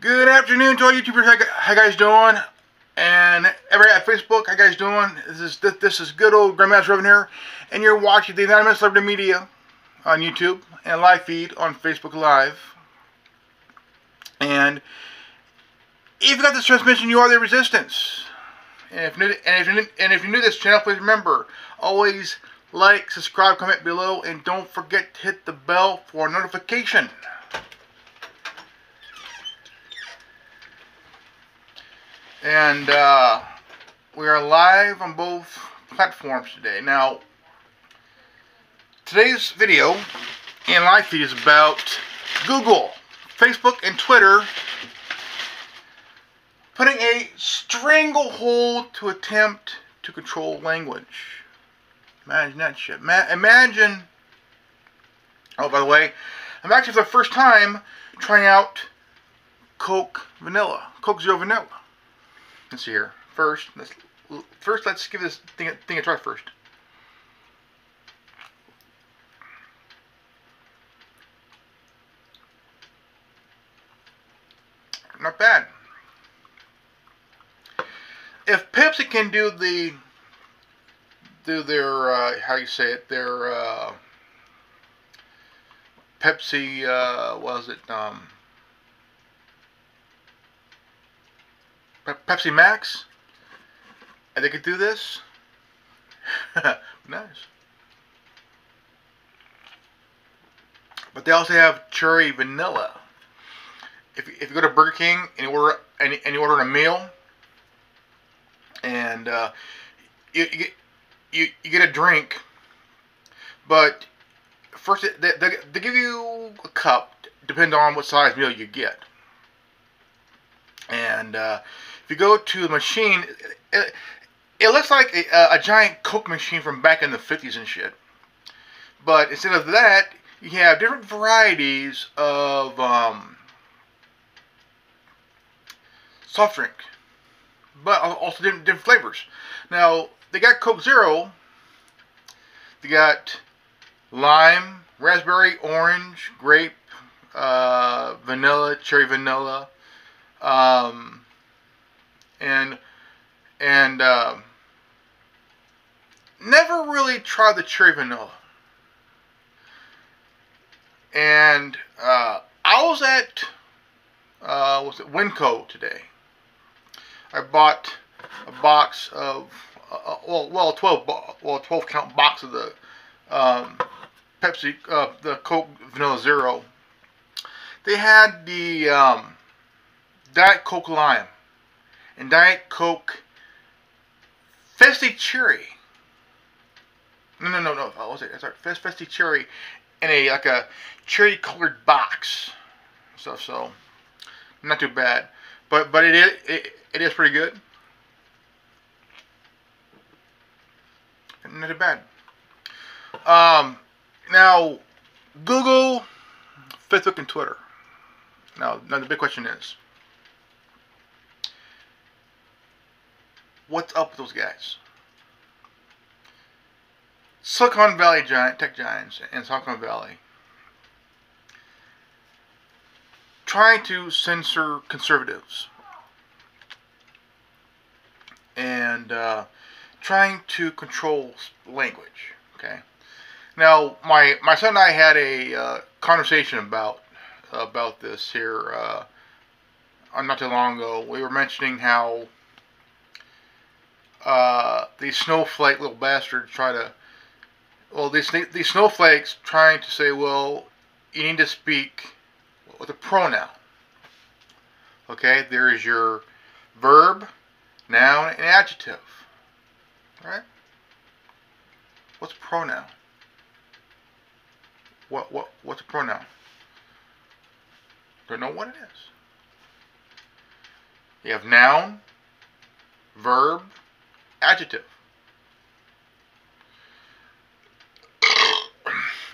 Good afternoon to all YouTubers. How you guys doing? And everybody at Facebook, how you guys doing? This is good old Grandmaster Revan here, and you're watching the Anonymous Celebrity Media on YouTube and live feed on Facebook Live. And if you got this transmission, you are the Resistance. And if you're new to this channel, please remember, always like, subscribe, comment below, and don't forget to hit the bell for notification. And we are live on both platforms today. Now, today's video and live feed is about Google, Facebook, and Twitter putting a stranglehold to attempt to control language. Imagine that shit. Imagine. Oh, by the way, I'm actually for the first time trying out Coke Zero Vanilla. Let's see here. First, let's give this thing a try first. Not bad. If Pepsi can do their how you say it, their Pepsi what was it, Pepsi Max, and they could do this. Nice. But they also have cherry vanilla. If you go to Burger King and you order a meal, and you get a drink, but first they give you a cup, depending on what size meal you get. And if you go to the machine, it looks like a giant Coke machine from back in the 50s and shit. But instead of that, you have different varieties of soft drink, but also different flavors. Now, they got Coke Zero. They got lime, raspberry, orange, grape, vanilla, cherry vanilla. Never really tried the cherry vanilla. And I was at Winco today. I bought a box of a 12 count box of the Pepsi, the Coke Vanilla Zero. They had the Diet Coke Lime and Diet Coke Festy Cherry. No. What was it? Sorry, Festy Cherry in a cherry colored box. So not too bad, but it is pretty good. Not too bad. Now, Google, Facebook, and Twitter. Now the big question is, what's up with those guys? Silicon Valley tech giants in Silicon Valley trying to censor conservatives and trying to control language. Okay. Now, my son and I had a conversation about this here not too long ago. We were mentioning how these snowflake little bastards try to, well, these snowflakes trying to say, well, you need to speak with a pronoun. Okay, there is your verb, noun, and adjective. Right? What's a pronoun? What's a pronoun? Don't know what it is. You have noun, verb, adjective.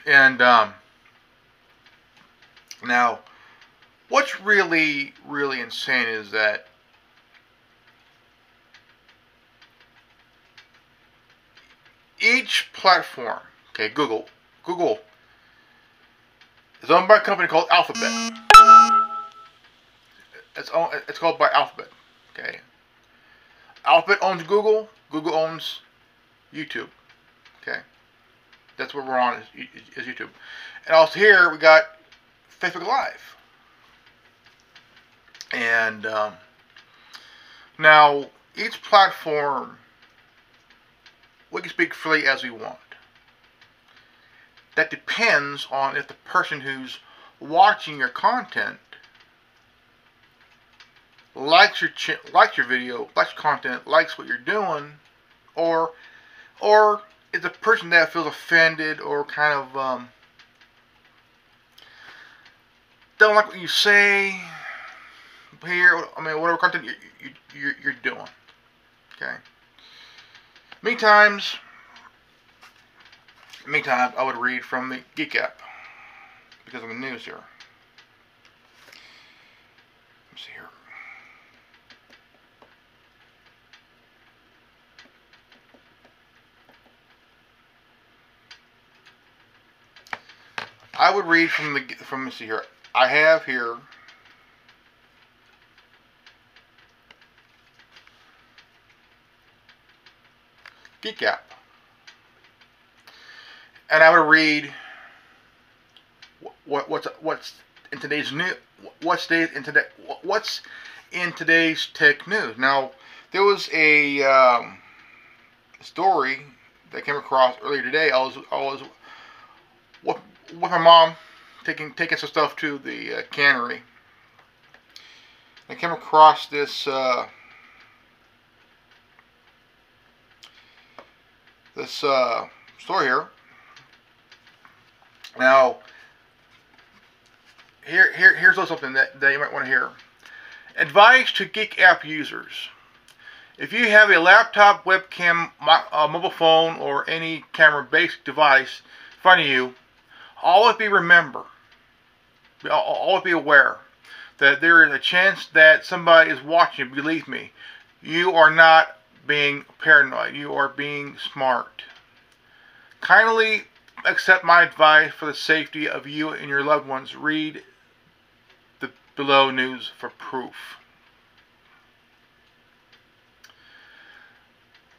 And now, what's really insane is that each platform, okay, Google is owned by a company called Alphabet. It's called by Alphabet. Okay. Alphabet owns Google. Google owns YouTube. Okay. That's what we're on is YouTube. And also here we got Facebook Live. And now each platform, we can speak freely as we want. That depends on if the person who's watching your content likes your video, likes your content, likes what you're doing, or is the person that feels offended or kind of don't like what you say here. I mean, whatever content you're doing. Okay. Many times I would read from the Geek app because of the news here. Let's see here. I would read from let's see here. I have here Geek app, and I would read what's in today's news. What's in today's tech news. Now, there was a story that I came across earlier today. I was with my mom taking some stuff to the cannery. I came across this story here. Now, here's something that you might want to hear. Advice to Geek app users: if you have a laptop, webcam, mobile phone, or any camera-based device in front of you, always be aware that there is a chance that somebody is watching. Believe me, you are not being paranoid. You are being smart. Kindly accept my advice for the safety of you and your loved ones. Read the below news for proof.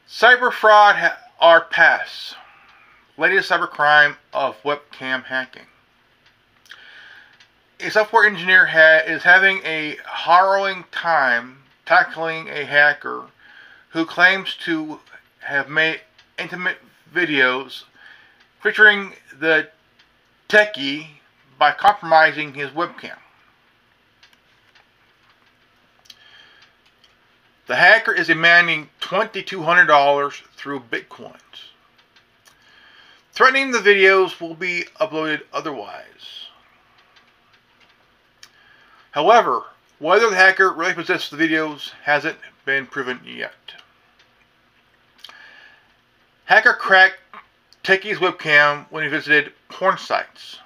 Cyber fraud are past. Latest cybercrime of webcam hacking. A software engineer is having a harrowing time tackling a hacker who claims to have made intimate videos featuring the techie by compromising his webcam. The hacker is demanding $2,200 through Bitcoins, threatening the videos will be uploaded otherwise. However, whether the hacker really possesses the videos hasn't been proven yet. Hacker cracked techie's webcam when he visited porn sites.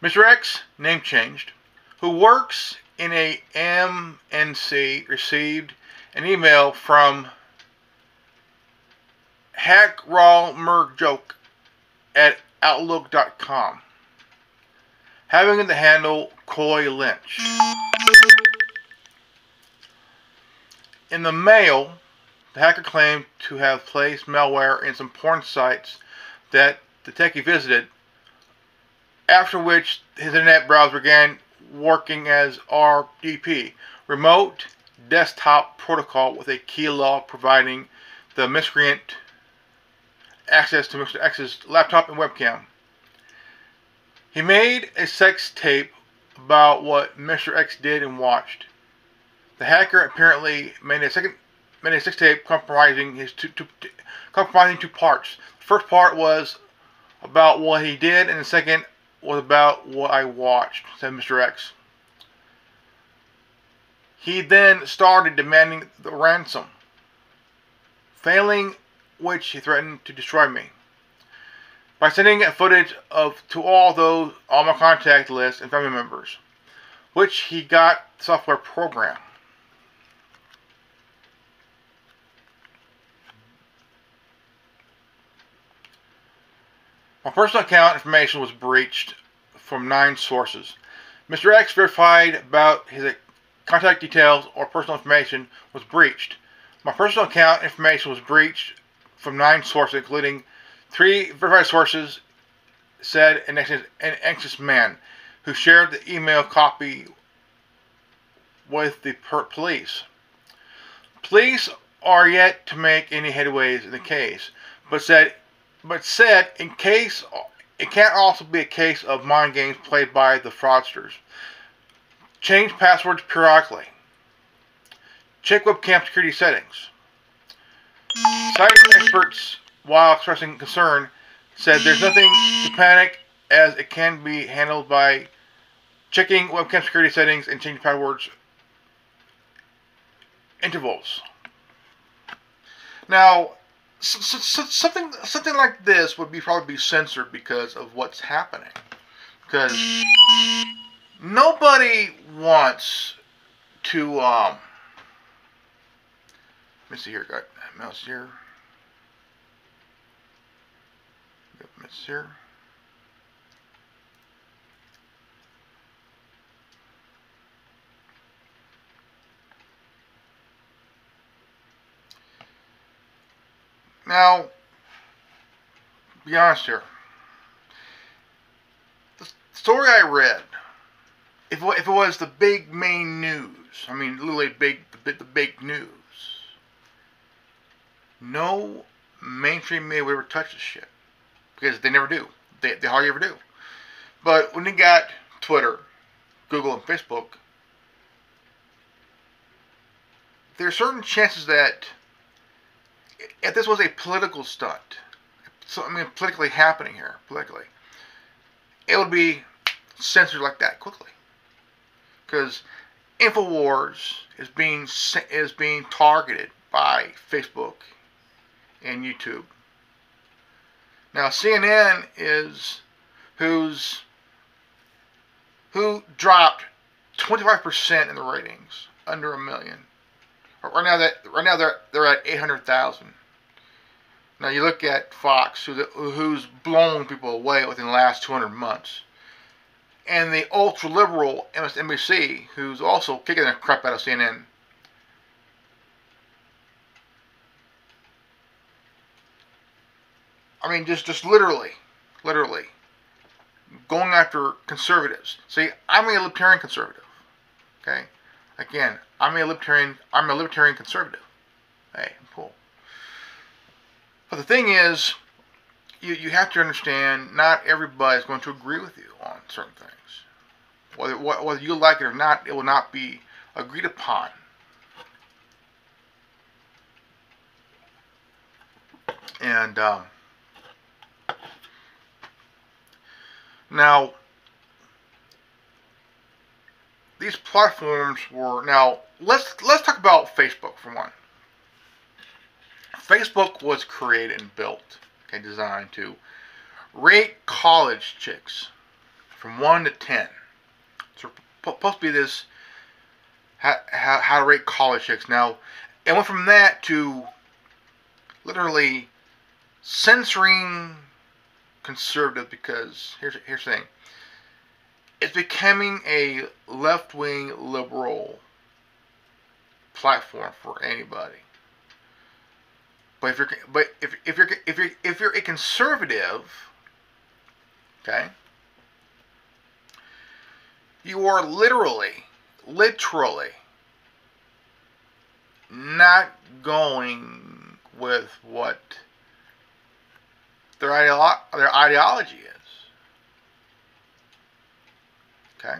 Mr. X, name changed, who works in a MNC, received an email from hackrawmerjoke at outlook.com, having the handle Coy Lynch. In the mail, the hacker claimed to have placed malware in some porn sites that the techie visited, after which his internet browser began working as RDP, Remote Desktop Protocol, with a keylog providing the miscreant access to Mr. X's laptop and webcam. He made a sex tape about what Mr. X did and watched. The hacker apparently made a sex tape comprising two parts. The first part was about what he did, and the second was about what I watched, said Mr. X. He then started demanding the ransom, failing which he threatened to destroy me by sending footage to all my contact lists and family members, which he got the software program. My personal account information was breached from 9 sources. Mr. X verified about his contact details or personal information was breached. My personal account information was breached from 9 sources, including 3 verified sources, said an anxious man who shared the email copy with the police. Police are yet to make any headways in the case, but said in case it can't also be a case of mind games played by the fraudsters. Change passwords periodically. Check webcam security settings. Cyber experts, while expressing concern, said there's nothing to panic as it can be handled by checking webcam security settings and changing passwords intervals. Now, something like this would probably be censored because of what's happening. Because nobody wants to let me see here. Got mouse here. Got mouse here. Now, be honest here. The story I read, if it was the big main news, I mean literally the big news, no mainstream media would ever touch this shit because they never do. They hardly ever do. But when you got Twitter, Google, and Facebook, there are certain chances that if this was a political stunt, politically happening here, it would be censored like that quickly. Because InfoWars is being targeted by Facebook and YouTube. Now CNN who dropped 25% in the ratings, under 1 million. Right now they're at 800,000. Now you look at Fox, who's blown people away within the last 200 months, and the ultra liberal MSNBC, who's also kicking the crap out of CNN. I mean, just literally going after conservatives. See, I'm a libertarian conservative. Okay. Again, I'm a libertarian conservative. Hey, I'm cool. But the thing is, you have to understand, not everybody's going to agree with you on certain things. Whether you like it or not, it will not be agreed upon. And now, these platforms were, now let's talk about Facebook for one. Facebook was created and built, okay, designed to rate college chicks from 1 to 10. So supposed to be this how to rate college chicks. Now, it went from that to literally censoring conservative, because here's the thing. It's becoming a left-wing liberal platform for anybody. But if you're a conservative, okay, you are literally not going with what their ideology is. Okay.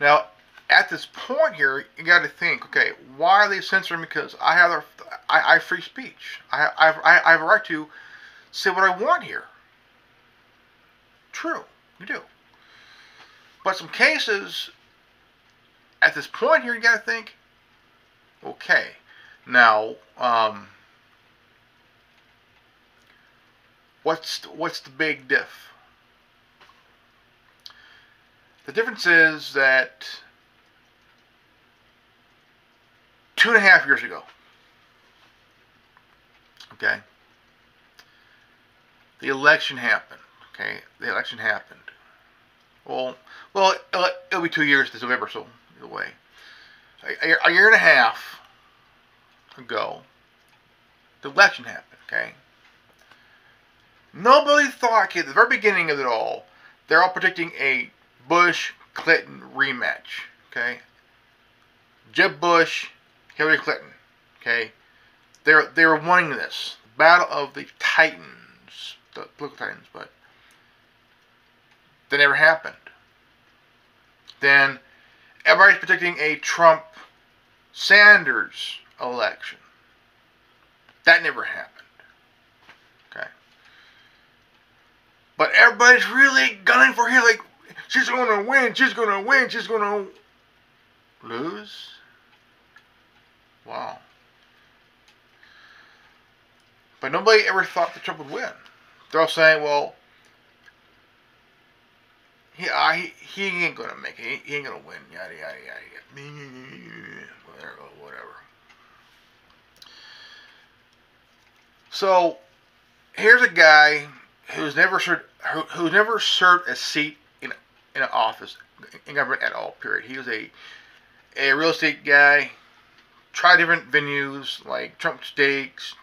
Now, at this point here, you got to think, okay, why are they censoring? Because I have free speech. I have a right to say what I want here. True, you do. But some cases, at this point here, you got to think, okay, now, what's the big diff? The difference is that 2.5 years ago, okay, the election happened. Okay, the election happened. Well, it'll be 2 years this November, so either way. A year and a half ago, the election happened, okay? Nobody thought, okay, at the very beginning of it all, they're all predicting a Bush-Clinton rematch, okay? Jeb Bush, Hillary Clinton, okay? They were wanting this. Battle of the Titans, the political Titans, but that never happened. Then everybody's predicting a Trump-Sanders election. That never happened. Okay. But everybody's really gunning for Hillary. She's going to win. She's going to win. She's going to lose. Wow. But nobody ever thought that Trump would win. They're all saying, well, he ain't going to make it. He ain't going to win. Yada, yada, yada, yada. Whatever. So, here's a guy who's never served a seat in an office in government at all. Period. He was a real estate guy. Tried different venues like Trump Steaks,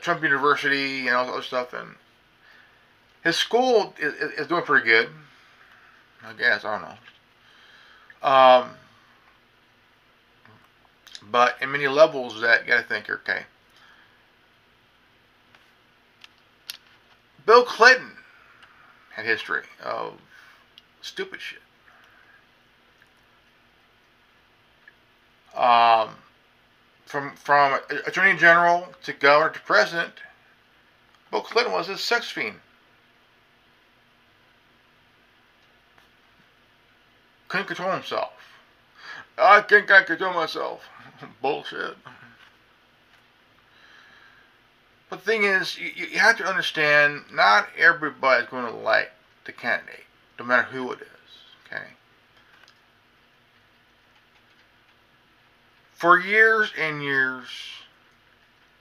Trump University, and all that other stuff. And his school is doing pretty good. I guess, I don't know. But in many levels that you gotta think, okay. Bill Clinton had history of stupid shit. From Attorney General to Governor to President, Bill Clinton was a sex fiend. Couldn't control himself. I can't control myself. Bullshit. But the thing is, you have to understand, not everybody's going to like the candidate, no matter who it is. Okay. For years and years,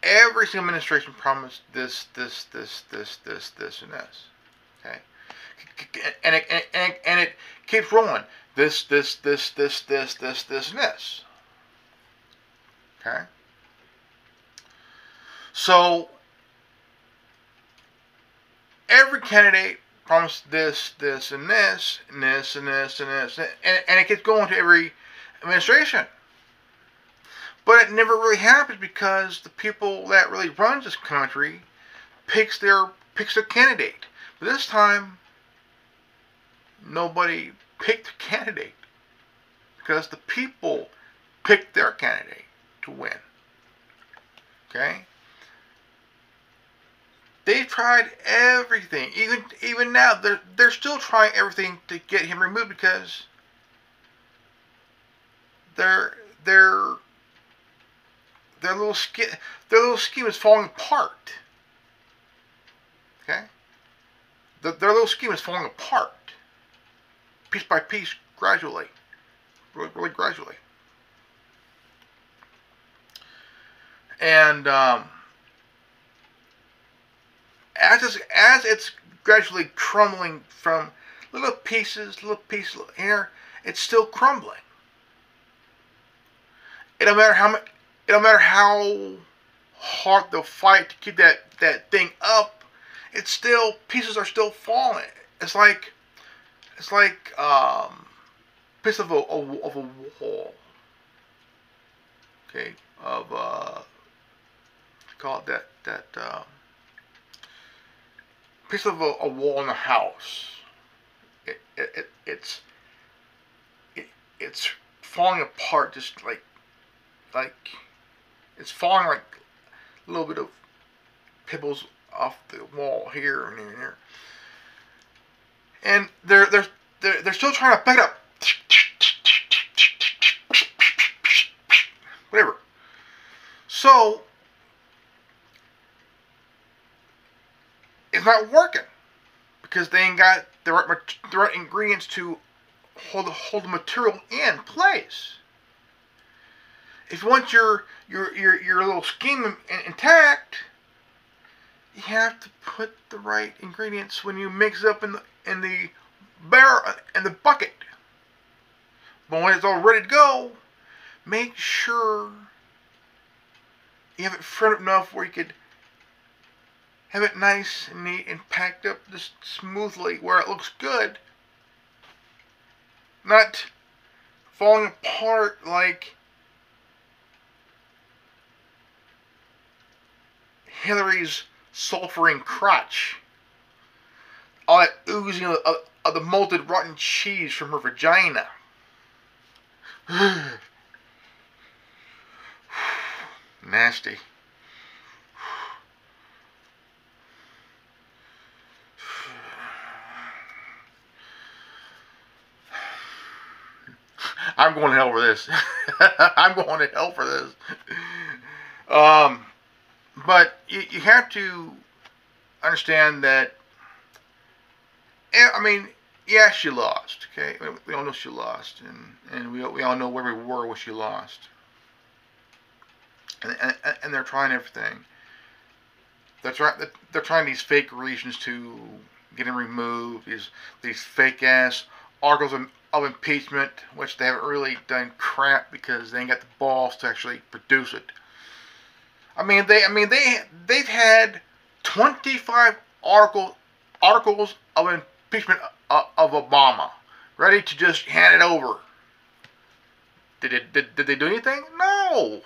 every single administration promised this, and this. Okay. And it keeps rolling. This, and this. Okay. So every candidate promised this, and this, and this, and it keeps going to every administration. But it never really happens because the people that really runs this country picks their candidate. But this time, nobody picked a candidate because the people picked their candidate to win. Okay? They've tried everything. Even now, they're still trying everything to get him removed because their little scheme is falling apart. Okay? Their little scheme is falling apart. Piece by piece, gradually. Really gradually. And as it's gradually crumbling from little pieces here, it's still crumbling. It don't matter how hard they'll fight to keep that thing up. It's still, pieces are still falling. It's like piece of a wall. Okay, call it that piece of a wall in a house. It's falling apart, just like it's falling like a little bit of pebbles off the wall here and here. And they're still trying to pick it up. Whatever. So it's not working because they ain't got the right ingredients to hold the material in place. If you want your little scheme intact, you have to put the right ingredients when you mix it up in the barrel in the bucket. But when it's all ready to go, make sure you have it fronted enough where you could have it nice and neat and packed up just smoothly where it looks good. Not falling apart like Hillary's sulfuring crotch. All that oozing of the molted rotten cheese from her vagina. Nasty. I'm going to hell for this. I'm going to hell for this. But you have to understand that, I mean, yeah, she lost, okay? We all know she lost, and we all know where we were when she lost. And they're trying everything. They're trying these fake reasons to get him removed, these fake-ass articles of impeachment, which they haven't really done crap because they ain't got the balls to actually produce it. They've had 25 articles of impeachment of Obama ready to just hand it over. Did they do anything? No,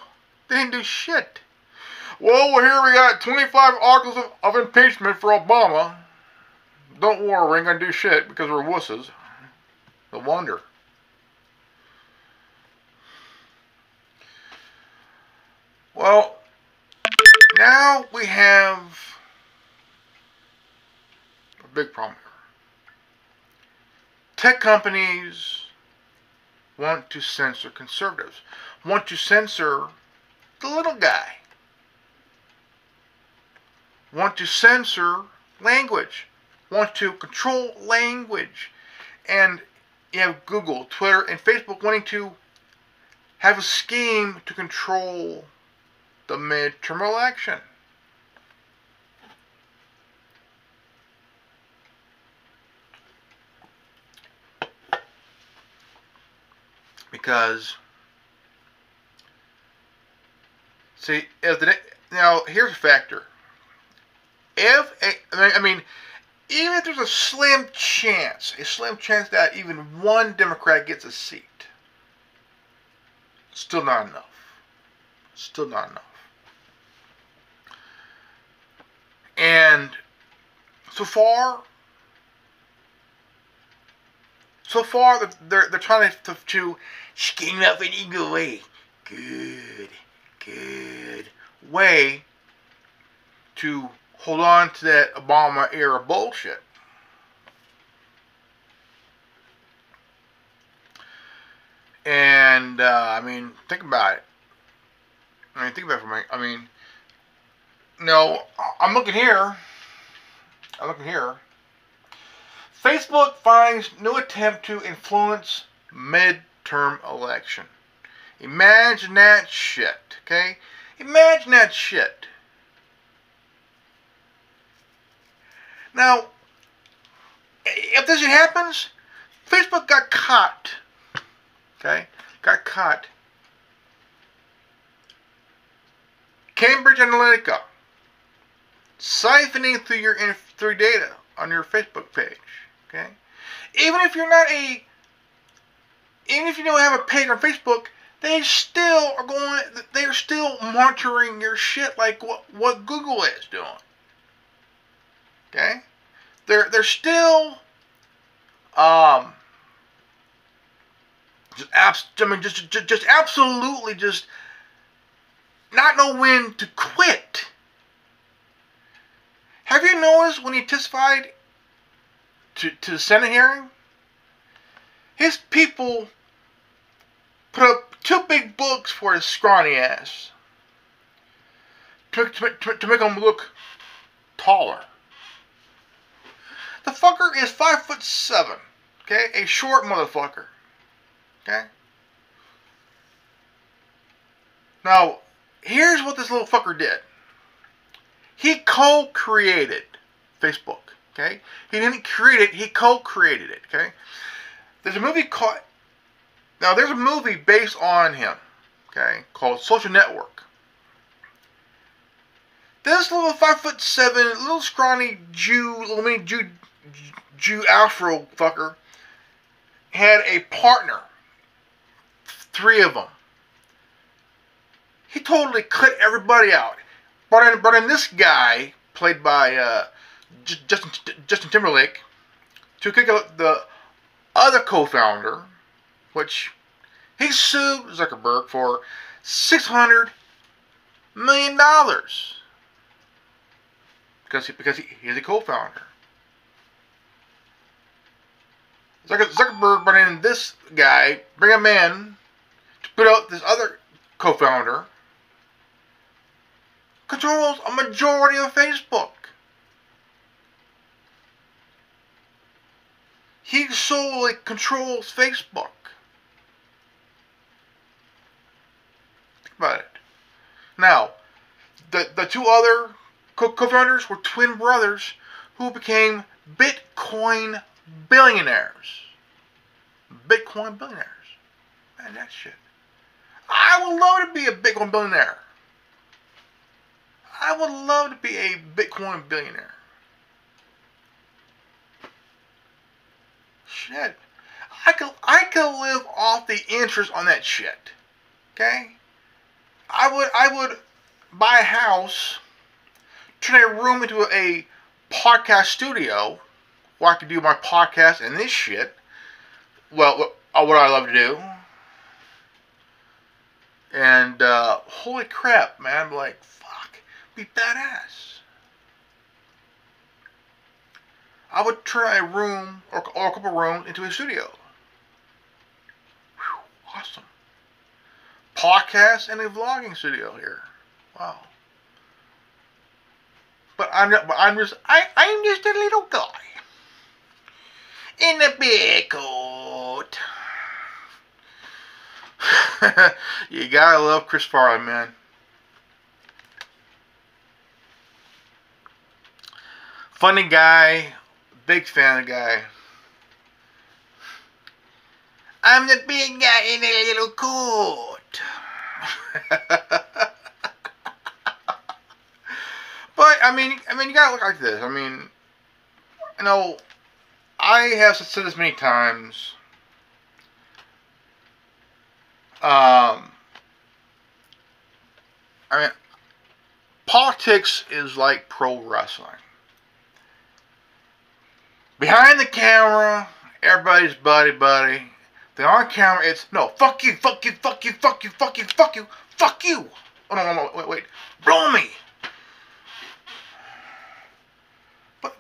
they didn't do shit. Well, here we got 25 articles of impeachment for Obama. Don't worry, we ain't gonna do shit because we're wusses. No wonder. Well, now we have a big problem here. Tech companies want to censor conservatives, want to censor the little guy, want to censor language, want to control language. And you have Google, Twitter, and Facebook wanting to have a scheme to control the midterm election. Because, see, now here's a factor. Even if there's a slim chance that even one Democrat gets a seat, still not enough. Still not enough. And so far they're trying to scheme up an eagle way. Good way to hold on to that Obama era bullshit. And think about it. Think about it for a minute. No, I'm looking here. Facebook finds new attempt to influence midterm election. Imagine that shit, okay? Imagine that shit. Now, if this happens, Facebook got caught. Okay? Got caught. Cambridge Analytica siphoning through your data on your Facebook page. Okay? Even if you don't have a page on Facebook, they are still monitoring your shit like what Google is doing. Okay? They're still just absolutely just not know when to quit. Have you noticed when he testified to the Senate hearing? His people put up 2 big books for his scrawny ass to make him look taller. The fucker is 5'7", okay? A short motherfucker, okay? Now, here's what this little fucker did. He co-created Facebook, Okay? He didn't create it, he co-created it. Okay? There's a movie called... Now, there's a movie based on him. Okay? Called Social Network. This little 5'7", little scrawny little mini Jew Afro fucker had a partner. 3 of them. He totally cut everybody out. Brought in this guy, played by Justin Timberlake, to kick out the other co-founder, which he sued Zuckerberg for $600 million. Because he's a co-founder. Zuckerberg brought in this guy, bring him in, to put out this other co-founder, controls a majority of Facebook. He solely controls Facebook. Think about it. Now, the 2 other co-founders were twin brothers who became Bitcoin billionaires. Bitcoin billionaires. Man, that shit. I would love to be a Bitcoin billionaire. I would love to be a Bitcoin billionaire. Shit. I could live off the interest on that shit. Okay? I would buy a house, turn a room into a podcast studio where I could do my podcast and this shit. Well, what I love to do. And holy crap, man! I'm like, fuck, be badass. I would turn a room or a couple rooms into a studio. Whew, awesome. Podcast and a vlogging studio here. Wow. But I'm just a little guy in a big coat. You gotta love Chris Farley, man. Funny guy, big fan of the guy. I'm the big guy in a little coat. But I mean, you gotta look like this. I mean, you know, I have said this many times. I mean, politics is like pro wrestling. Behind the camera, everybody's buddy. Then on camera, it's no, fuck you. Oh no, wait, blow me.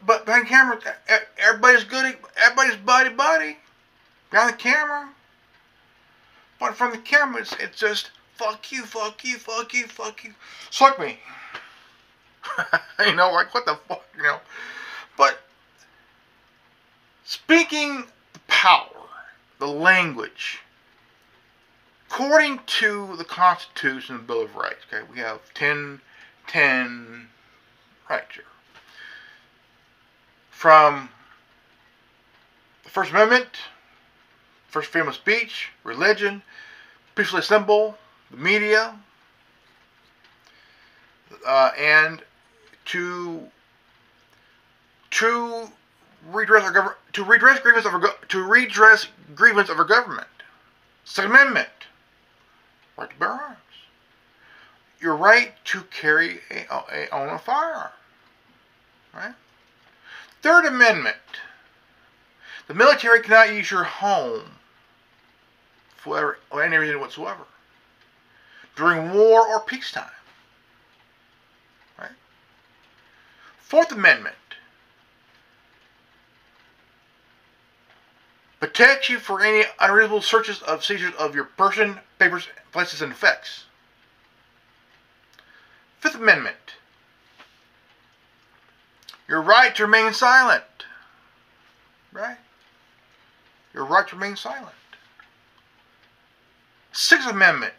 But behind camera, everybody's good. Everybody's buddy. Behind the camera, but from the camera, it's just fuck you. Suck me. You know, like what the fuck, you know. But speaking the power, the language, according to the Constitution and Bill of Rights, okay, we have 10 right here. From the First Amendment, first freedom of speech, religion, peacefully assemble, the media, and to redress grievance of our government. Second Amendment, right to bear arms. Your right to carry own a firearm. Right. Third Amendment. The military cannot use your home for any reason whatsoever during war or peacetime. Right? Fourth Amendment. Protects you for any unreasonable searches of seizures of your person, papers, places, and effects. Fifth Amendment. Your right to remain silent. Right? Your right to remain silent. Sixth Amendment.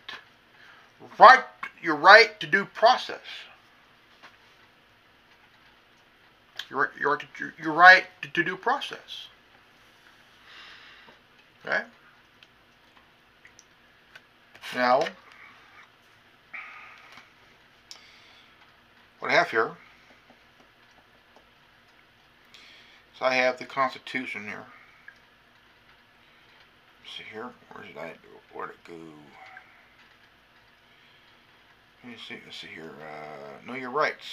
Your right to due process. Your right to due process. Okay? Now, what I have here, so I have the Constitution here. Let's see here, where'd it go? Let's see here, know your rights.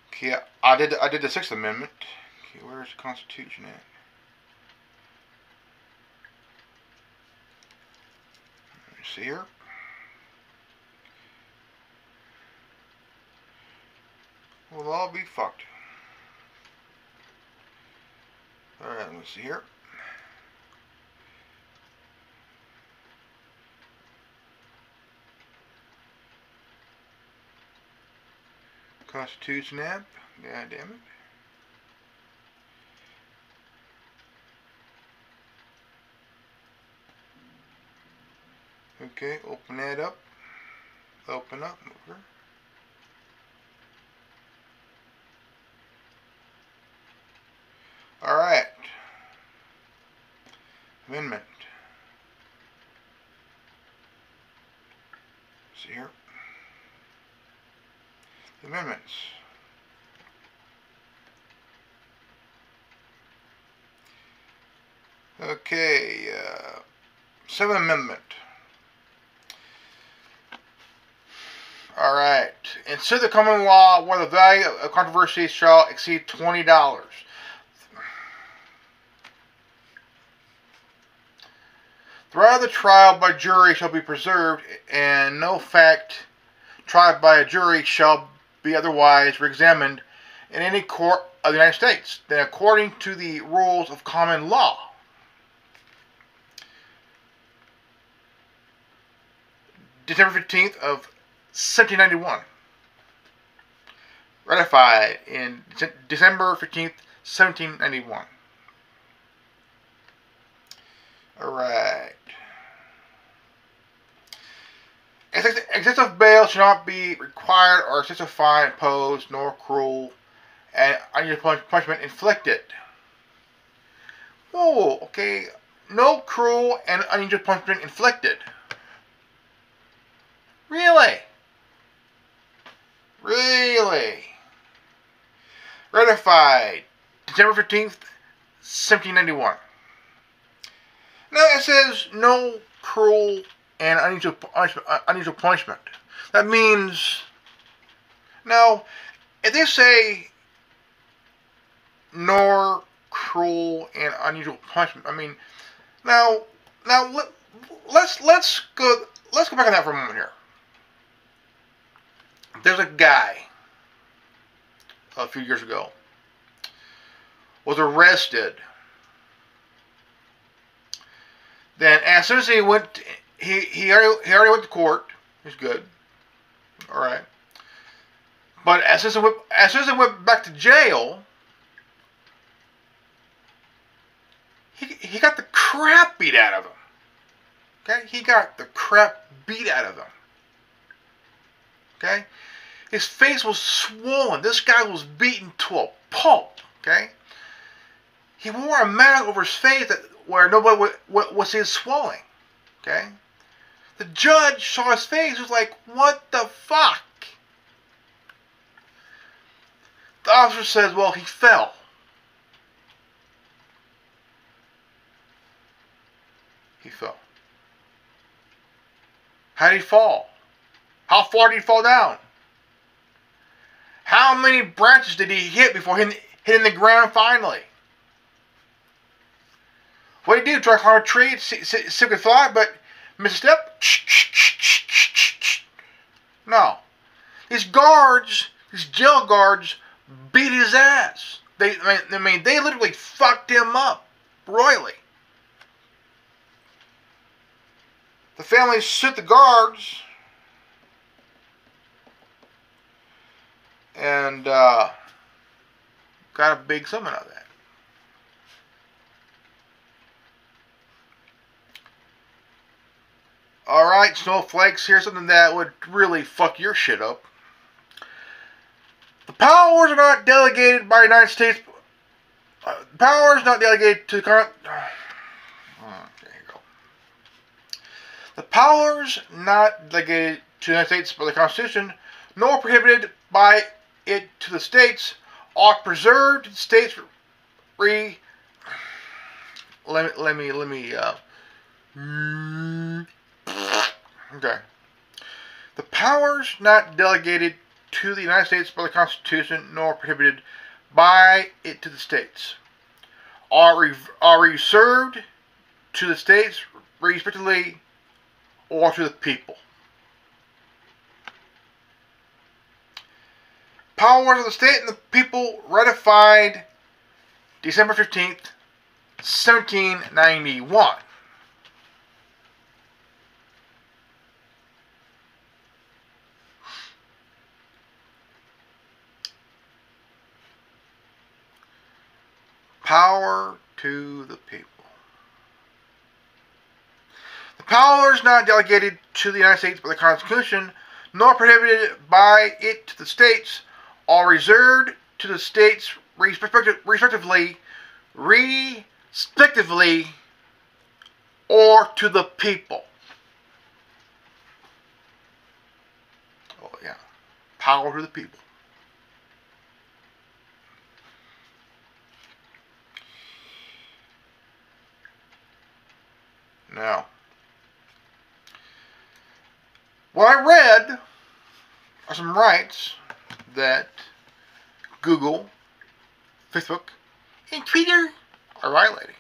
Okay, I did the 6th Amendment. Okay, where's the Constitution at? Let me see here. We'll all be fucked. Alright, let's see here. Constitution app. God damn it. Okay, open that up. Open up. Over. Alright. Amendment. See here. Amendments. Okay, 7th Amendment. Alright. Instead of the common law where the value of controversy shall exceed $20. The right of the trial by jury shall be preserved, and no fact tried by a jury shall be otherwise re-examined in any court of the United States than according to the rules of common law. December 15th of 1791. Ratified in December 15th, 1791. Alright. Excessive bail should not be required or excessive fine imposed, nor cruel and unjust punishment inflicted. Oh, okay. No cruel and unjust punishment inflicted. Really? Really? Ratified December 15th, 1791. Now it says no cruel and unusual punishment. That means, now, if they say nor cruel and unusual punishment, I mean, now let's go back on that for a moment here. There's a guy a few years ago was arrested. Then as soon as he went, he already went to court. He's good. All right. But as soon as he went back to jail, he got the crap beat out of him. Okay, he got the crap beat out of him. Okay, his face was swollen. This guy was beaten to a pulp. Okay, he wore a mask over his face where nobody would see his swelling. Okay, the judge saw his face. He was like, "What the fuck?" The officer says, "Well, he fell." He fell. How did he fall? How far did he fall down? How many branches did he hit before hitting the ground finally? What did he do? Try to climb a tree, see if he could fly, but miss a step? No. These guards, these jail guards, beat his ass. They literally fucked him up royally. The family sued the guards and got a big sum out of that. Alright, snowflakes, here's something that would really fuck your shit up. The powers are not delegated by the United States. Powers not delegated to the there you go. The powers not delegated to the United States by the Constitution, nor prohibited by it to the states, are preserved. States let me okay. The powers not delegated to the United States by the Constitution, nor prohibited by it to the states, are reserved to the states, respectively, or to the people. Powers of the state and the people ratified December 15th, 1791. Power to the people. The powers not delegated to the United States by the Constitution, nor prohibited by it to the states, are reserved to the states respectively, or to the people. Oh yeah, power to the people. Now, what I read are some rights that Google, Facebook, and Twitter are violating.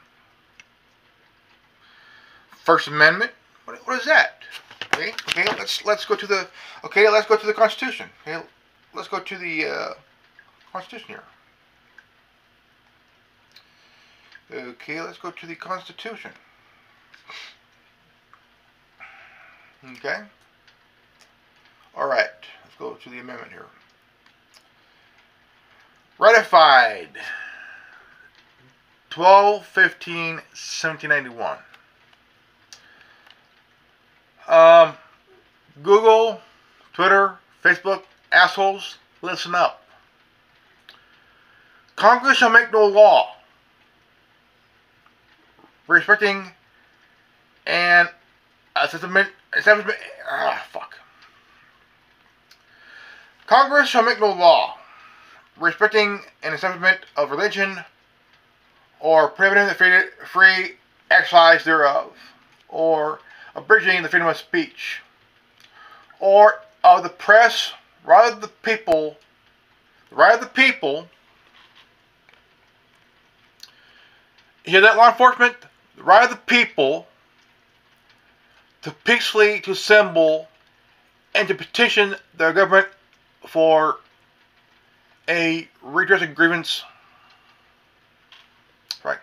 First Amendment. What is that? Okay. Let's go to the. Okay. Let's go to the Constitution. Okay. Let's go to the Constitution here. Okay. Let's go to the Constitution. Okay. All right. Let's go to the amendment here. Ratified 12/15/1791. Google, Twitter, Facebook, assholes, listen up. Congress shall make no law respecting an establishment. Congress shall make no law respecting an establishment of religion or prohibiting the free exercise thereof, or abridging the freedom of speech, or of the press, right of the people, you hear that, law enforcement? The right of the people to peacefully to assemble and to petition their government for a redress of grievance. Right.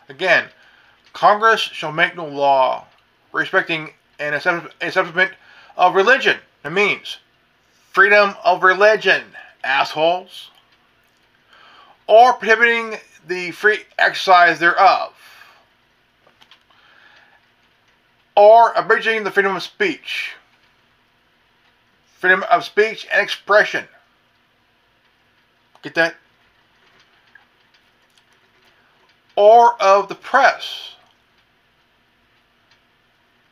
Again, Congress shall make no law respecting an establishment of religion. It means freedom of religion, assholes. Or prohibiting the free exercise thereof. Or abridging the freedom of speech. Freedom of speech and expression. Get that? Or of the press.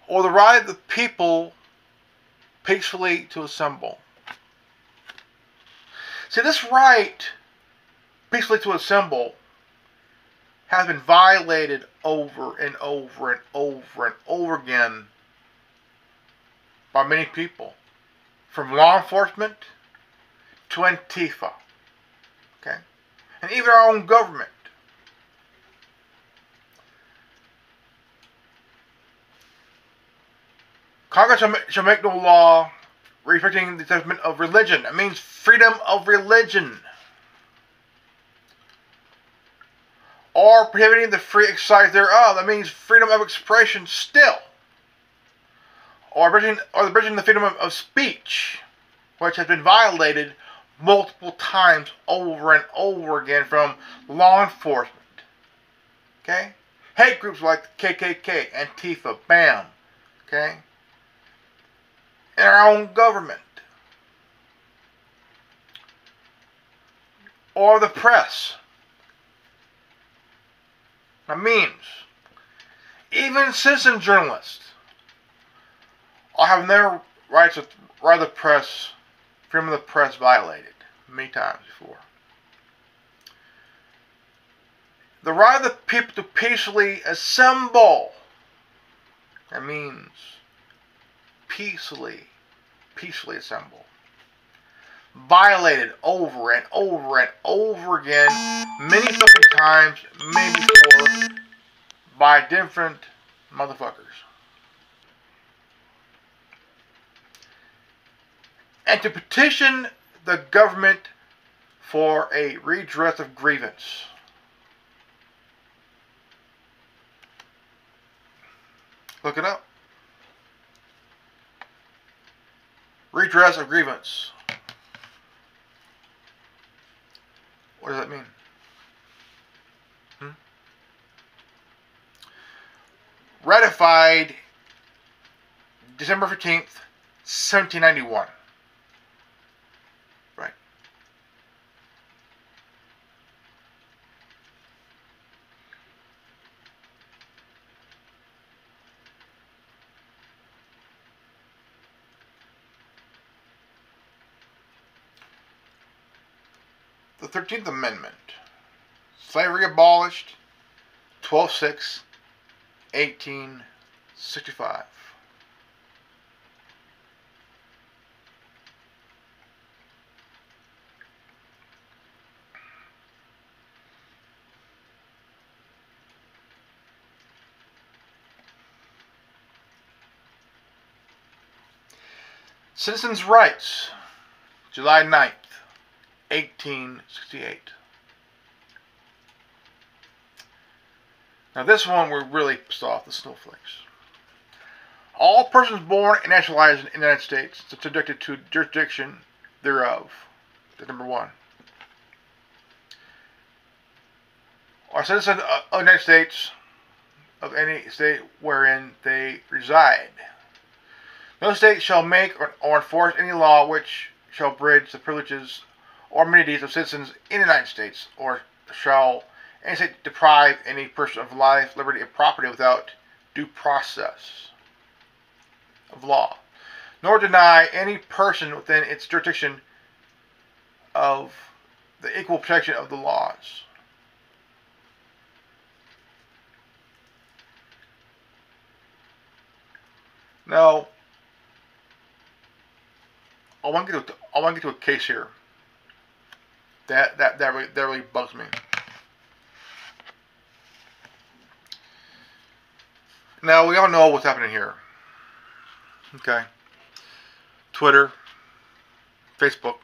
Or the right of the people peacefully to assemble. See, this right, peacefully to assemble, has been violated over and over and over and over again by many people. From law enforcement to Antifa. Okay? And even our own government. Congress shall make no law respecting the establishment of religion. That means freedom of religion. Or prohibiting the free exercise thereof. That means freedom of expression still. Or abridging the freedom of speech, which has been violated multiple times over and over again from law enforcement. Okay? Hate groups like the KKK, Antifa, BAM. Okay? in our own government or the press. That means even citizen journalists are having their rights of the press, freedom of the press violated many times before. The right of the people to peacefully assemble. That means peacefully assemble. Violated over and over and over again, many fucking times, maybe before, by different motherfuckers. And to petition the government for a redress of grievance. Look it up. Redress of grievance. What does that mean? Ratified December 15th, 1791. Right. The 13th Amendment. Slavery abolished 12/6/1865. Citizens' Rights, July 9th, 1868. Now this one we're really pissed off, the snowflakes. All persons born and naturalized in the United States subjected to jurisdiction thereof. That's number 1. Are citizens of the United States of any state wherein they reside. No state shall make or enforce any law which shall abridge the privileges or amenities of citizens in the United States, or shall any state deprive any person of life, liberty, and property without due process of law, nor deny any person within its jurisdiction of the equal protection of the laws. Now, I want to get to a case here that really bugs me. Now, we all know what's happening here. Okay. Twitter, Facebook,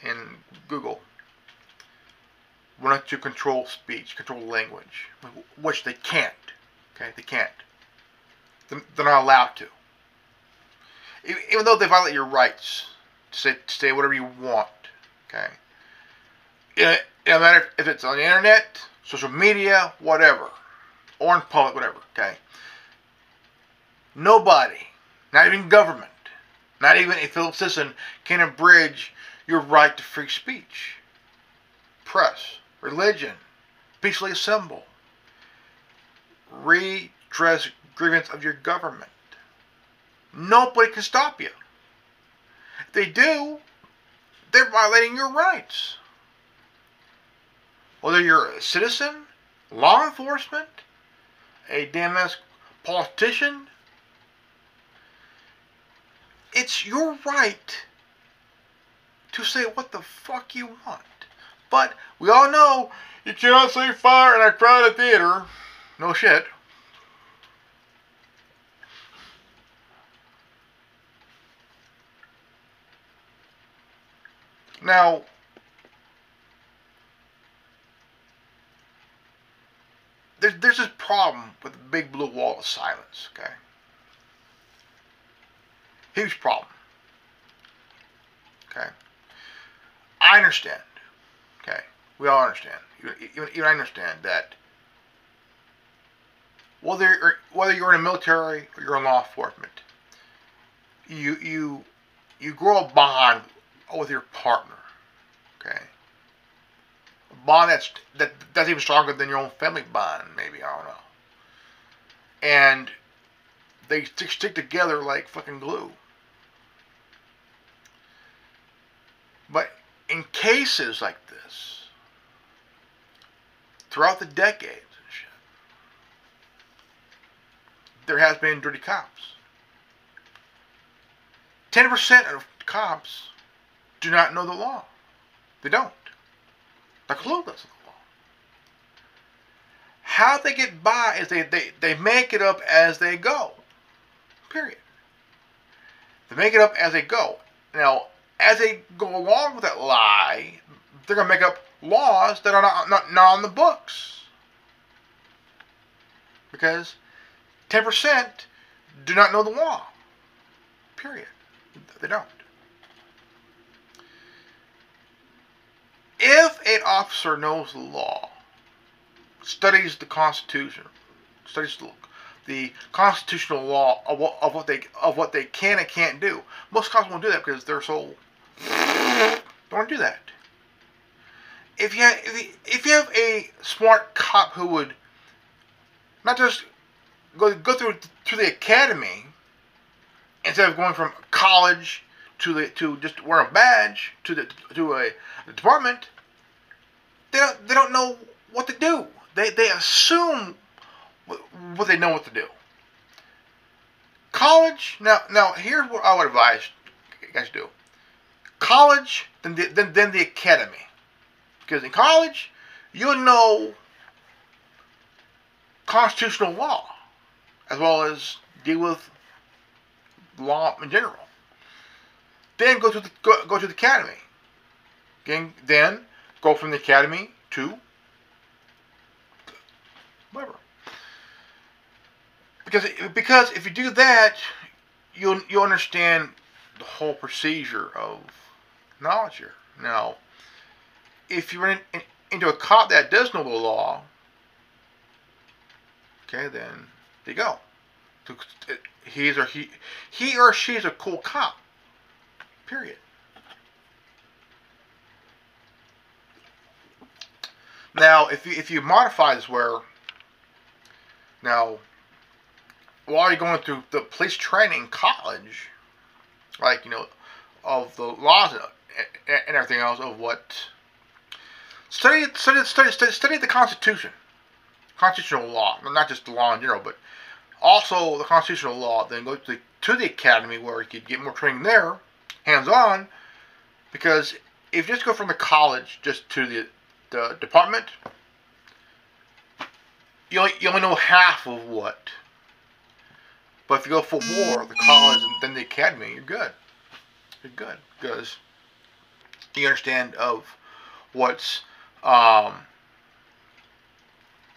and Google want to control speech, control language, which they can't. Okay, they can't. They're not allowed to. Even though they violate your rights to say whatever you want. Okay. It doesn't matter if it's on the internet, social media, whatever, or in public, whatever. Okay. Nobody, not even government, not even a fellow citizen, can abridge your right to free speech, press, religion, peacefully assemble, redress grievance of your government. Nobody can stop you. If they do, they're violating your rights. Whether you're a citizen, law enforcement, a damn ass politician, it's your right to say what the fuck you want. But we all know you cannot say fire in a crowded theater. No shit. Now, there's this problem with the big blue wall of silence, okay? Huge problem. Okay? I understand. Okay? We all understand. Even I understand that whether you're in the military or you're in law enforcement, you grow a bond with your partner, okay? A bond that's even stronger than your own family bond, maybe, I don't know. And they stick together like fucking glue. But in cases like this, throughout the decades and shit, there has been dirty cops. 10% of cops do not know the law. They don't. They're clueless of the law. How they get by is they make it up as they go. Period. They make it up as they go. Now, as they go along with that lie, they're going to make up laws that are not on the books. Because 10% do not know the law. Period. They don't. If an officer knows the law, studies the Constitution, studies the constitutional law of what they can and can't do, most cops won't do that because they're so don't want to do that. If you have a smart cop who would not just go through the academy instead of going from college to just wear a badge to a department, they don't know what to do. They assume what they know what to do. College, now here's what I would advise you guys to do. College, then the academy. Because in college, you'll know constitutional law, as well as deal with law in general. Then go to the academy. Then go from the academy to whatever. Because if you do that, you'll understand the whole procedure of knowledge here. Now, if you run into a cop that does know the law, okay, then there you go. He or she is a cool cop. Period. Now, if you modify this where now while you're going through the police training college, like of the laws and everything else of what study the Constitution, constitutional law, not just the law in general, but also the constitutional law. Then go to the academy where you could get more training there, hands-on. Because if you just go from the college just to the department, you only know half of what. But if you go full bore, the college and then the academy, you're good. You're good because you understand of what's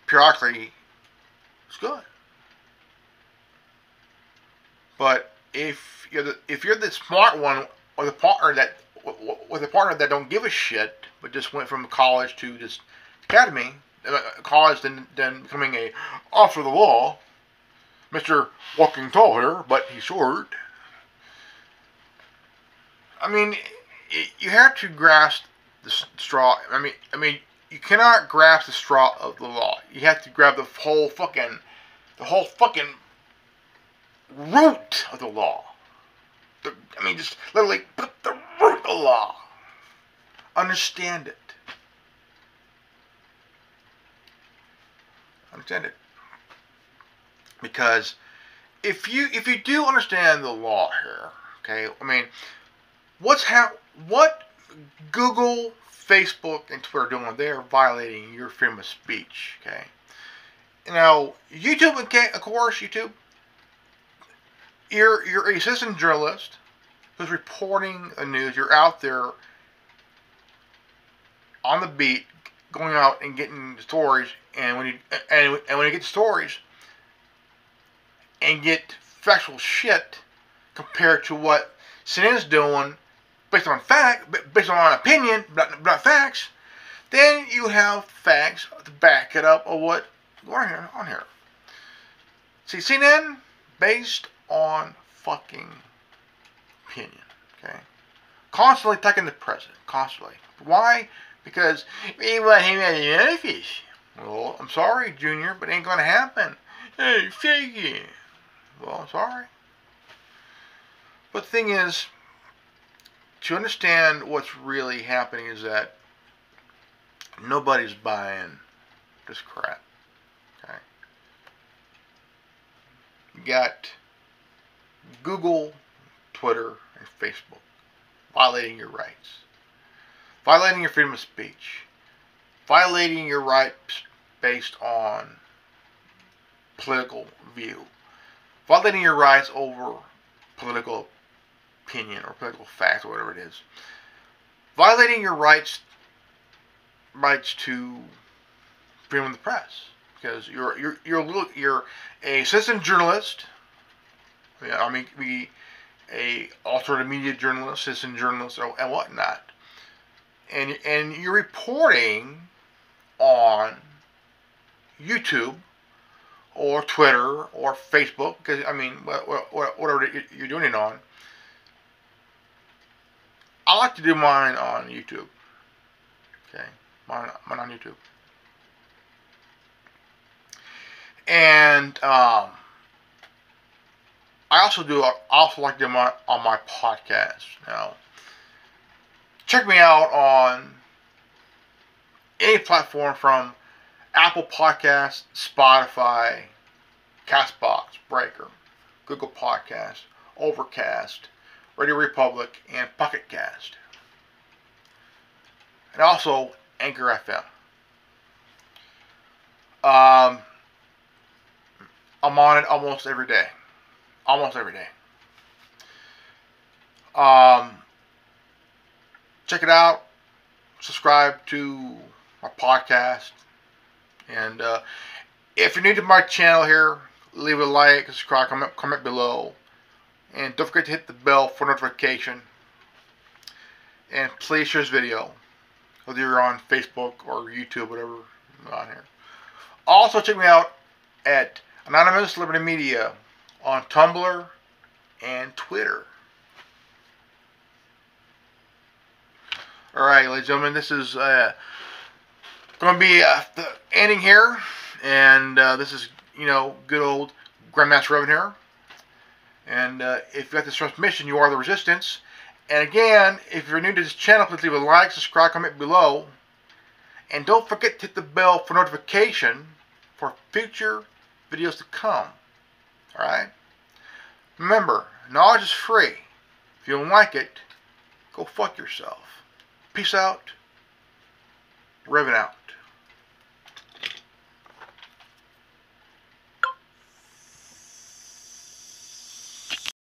periodically is good. But if you're the smart one, or the partner that don't give a shit, but just went from college to just academy, college, then becoming a officer of the law, Mr. Walking Tall here, but he's short. I mean, you have to grasp the straw. I mean, you cannot grasp the straw of the law. You have to grab the whole fucking root of the law. Just literally put the root of the law. Understand it. Understand it. Because if you do understand the law here, okay, I mean, what Google, Facebook, and Twitter are doing? They're violating your freedom of speech, okay? Now, YouTube, okay, of course, YouTube, you're a citizen journalist who's reporting the news. You're out there on the beat, going out and getting stories, and when you get stories and get factual shit compared to what CNN's doing based on opinion, but not facts, then you have facts to back it up of what's going on here. See, CNN based on fucking opinion. Okay, constantly attacking the president. Constantly. Why? Because we want him out of the office. Well, I'm sorry, Junior, but it ain't gonna happen. Hey, fake it. Well, I'm sorry. But the thing is, to understand what's really happening is that nobody's buying this crap. Okay. You got Google, Twitter, and Facebook violating your rights, violating your freedom of speech, violating your rights based on political view, violating your rights over political opinion or political facts or whatever it is, violating your rights to freedom of the press, because you're a citizen journalist. I mean, a alternative media journalist, citizen journalist, and whatnot, and you're reporting on YouTube or Twitter or Facebook, because I mean, whatever you're doing it on. I like to do mine on YouTube. Okay, mine on YouTube, and I also like to do mine on my podcast. Now, check me out on any platform from Apple Podcasts, Spotify, Castbox, Breaker, Google Podcasts, Overcast, Radio Republic, and Pocket Cast. And also Anchor FM. I'm on it almost every day. Almost every day. Check it out. Subscribe to my podcast. And if you're new to my channel here, leave a like, subscribe, comment below. And don't forget to hit the bell for notification. And please share this video, whether you're on Facebook or YouTube, whatever on here. Also check me out at Anonymous Liberty Media on Tumblr and Twitter. Alright, ladies and gentlemen, this is going to be the ending here. And this is, good old Grandmaster Revan here. And if you like this transmission, you are the Resistance. And again, if you're new to this channel, please leave a like, subscribe, comment below. And don't forget to hit the bell for notification for future videos to come. Alright? Remember, knowledge is free. If you don't like it, go fuck yourself. Peace out. Revan out.